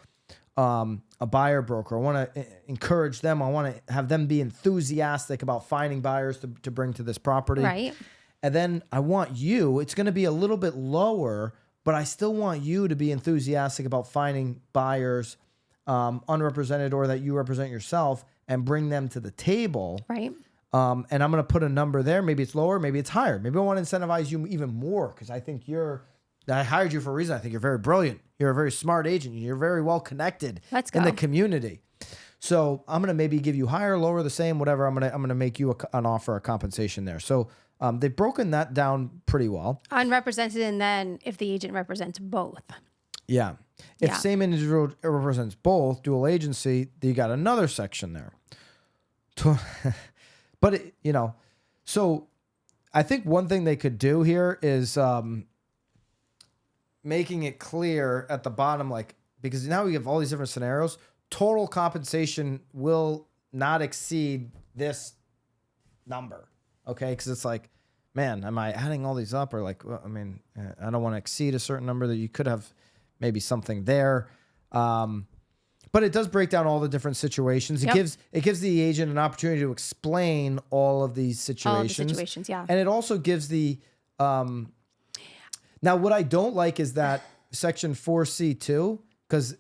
A: a buyer broker. I want to encourage them. I want to have them be enthusiastic about finding buyers to bring to this property.
B: Right.
A: And then I want you, it's going to be a little bit lower, but I still want you to be enthusiastic about finding buyers unrepresented or that you represent yourself and bring them to the table.
B: Right.
A: And I'm going to put a number there. Maybe it's lower. Maybe it's higher. Maybe I want to incentivize you even more because I think I hired you for a reason. I think you're very brilliant. You're a very smart agent. You're very well connected in the community. So I'm going to maybe give you higher, lower, the same, whatever. I'm going to make you an offer, a compensation there. So they've broken that down pretty well.
B: Unrepresented, and then if the agent represents both.
A: Yeah. If same individual represents both, dual agency, you got another section there. But, so I think one thing they could do here is making it clear at the bottom, because now we have all these different scenarios, total compensation will not exceed this number. Okay. Because it's like, man, am I adding all these up? Or I don't want to exceed a certain number that you could have maybe something there. But it does break down all the different situations. It gives the agent an opportunity to explain all of these situations.
B: All of the situations, yeah.
A: And it also gives the now what I don't like is that section 4C2, because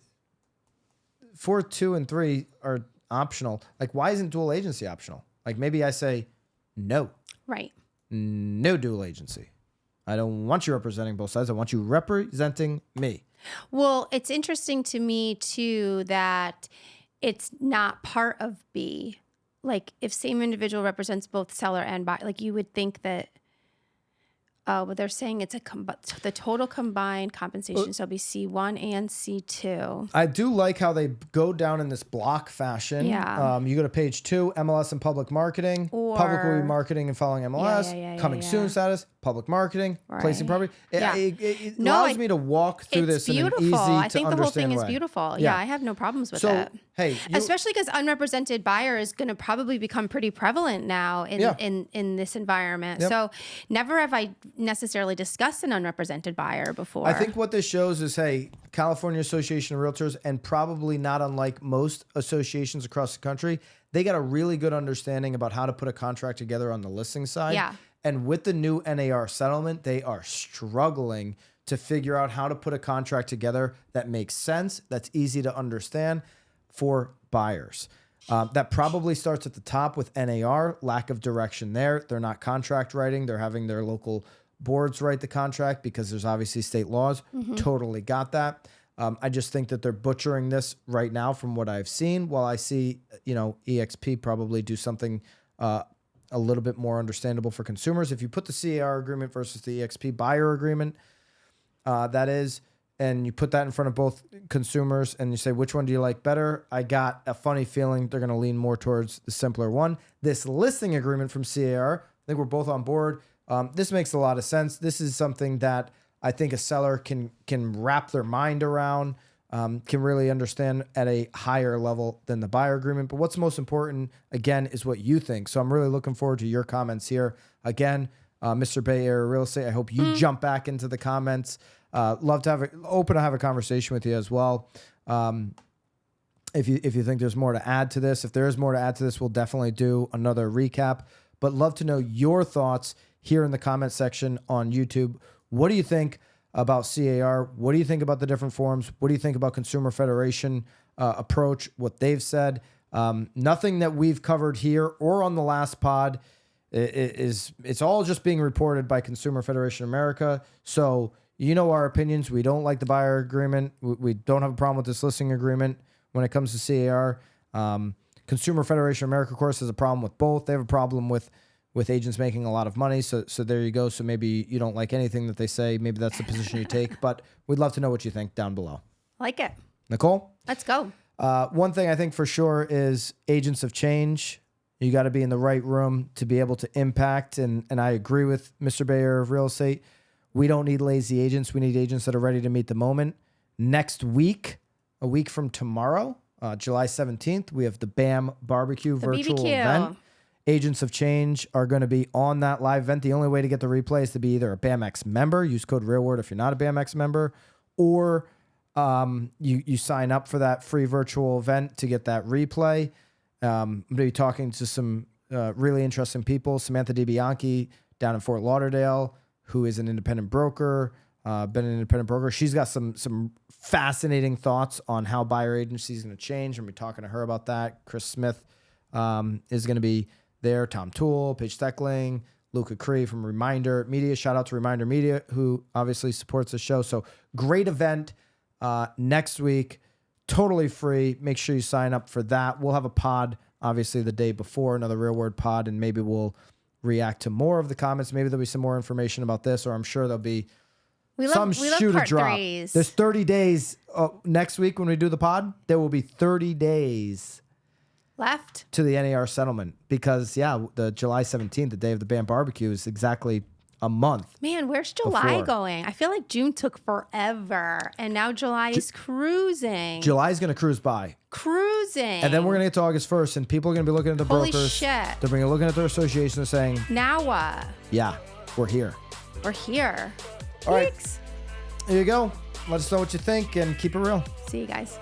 A: 4, 2, and 3 are optional. Why isn't dual agency optional? Maybe I say no.
B: Right.
A: No dual agency. I don't want you representing both sides. I want you representing me.
B: Well, it's interesting to me, too, that it's not part of B. If same individual represents both seller and buyer, you would think that, but they're saying it's the total combined compensation. So it'll be C1 and C2.
A: I do like how they go down in this block fashion.
B: Yeah.
A: You go to page 2, MLS and public marketing.
B: Or
A: public will be marketing and following MLS. Coming soon status, public marketing, placing property. It allows me to walk through this in an easy to understand way.
B: I think the whole thing is beautiful. Yeah, I have no problems with it.
A: hey,
B: especially because unrepresented buyer is going to probably become pretty prevalent now in this environment.
A: Yep.
B: So never have I necessarily discussed an unrepresented buyer before.
A: I think what this shows is, hey, California Association of Realtors, and probably not unlike most associations across the country, they got a really good understanding about how to put a contract together on the listing side.
B: Yeah.
A: And with the new NAR settlement, they are struggling to figure out how to put a contract together that makes sense, that's easy to understand for buyers. That probably starts at the top with NAR, lack of direction there. They're not contract writing. They're having their local boards write the contract because there's obviously state laws. Totally got that. I just think that they're butchering this right now from what I've seen, while I see, EXP probably do something a little bit more understandable for consumers. If you put the C.A.R. agreement versus the EXP buyer agreement, that is, and you put that in front of both consumers and you say, which one do you like better? I got a funny feeling they're going to lean more towards the simpler one. This listing agreement from C.A.R., I think we're both on board. This makes a lot of sense. This is something that I think a seller can wrap their mind around, can really understand at a higher level than the buyer agreement. But what's most important, again, is what you think. So I'm really looking forward to your comments here. Again, Mr. Bay Area Real Estate, I hope you jump back into the comments. Love to have a conversation with you as well. If you think there's more to add to this, if there is more to add to this, we'll definitely do another recap. But love to know your thoughts here in the comment section on YouTube. What do you think about C.A.R.? What do you think about the different forums? What do you think about Consumer Federation approach, what they've said? Nothing that we've covered here or on the last pod it's all just being reported by Consumer Federation America. So our opinions. We don't like the buyer agreement. We don't have a problem with this listing agreement when it comes to C.A.R. Consumer Federation America, of course, has a problem with both. They have a problem with agents making a lot of money. So there you go. So maybe you don't like anything that they say. Maybe that's the position you take. But we'd love to know what you think down below.
B: Like it.
A: Nicole?
B: Let's go.
A: One thing I think for sure is agents of change. You got to be in the right room to be able to impact. And I agree with Mr. Bayer of Real Estate. We don't need lazy agents. We need agents that are ready to meet the moment. Next week, a week from tomorrow, July 17th, we have the BAM Barbecue virtual event. Agents of Change are going to be on that live event. The only way to get the replay is to be either a BAMX member. Use code REALWORD if you're not a BAMX member. Or you sign up for that free virtual event to get that replay. I'm going to be talking to some really interesting people. Samantha DiBianchi down in Fort Lauderdale, who is an independent broker, been an independent broker. She's got some fascinating thoughts on how buyer agency is going to change. I'm going to be talking to her about that. Chris Smith is going to be there. Tom Toole, Paige Steckling, Luca Cree from Reminder Media. Shout out to Reminder Media, who obviously supports the show. So great event next week. Totally free. Make sure you sign up for that. We'll have a pod, obviously, the day before, another Real Word pod, and maybe we'll react to more of the comments. Maybe there'll be some more information about this, or I'm sure there'll be some shoe to drop. There's 30 days next week when we do the pod. There will be 30 days
B: left
A: to the NAR settlement because, the July 17th, the day of the BAM barbecue, is exactly a month.
B: Man, where's July going? I feel like June took forever, and now July is cruising.
A: July's going to cruise by.
B: Cruising.
A: And then we're going to get to August 1st, and people are going to be looking at the brokers.
B: Holy shit.
A: They're going to be looking at their association and saying,
B: now what?
A: Yeah, we're here.
B: We're here.
A: All right. There you go. Let us know what you think, and keep it real.
B: See you guys.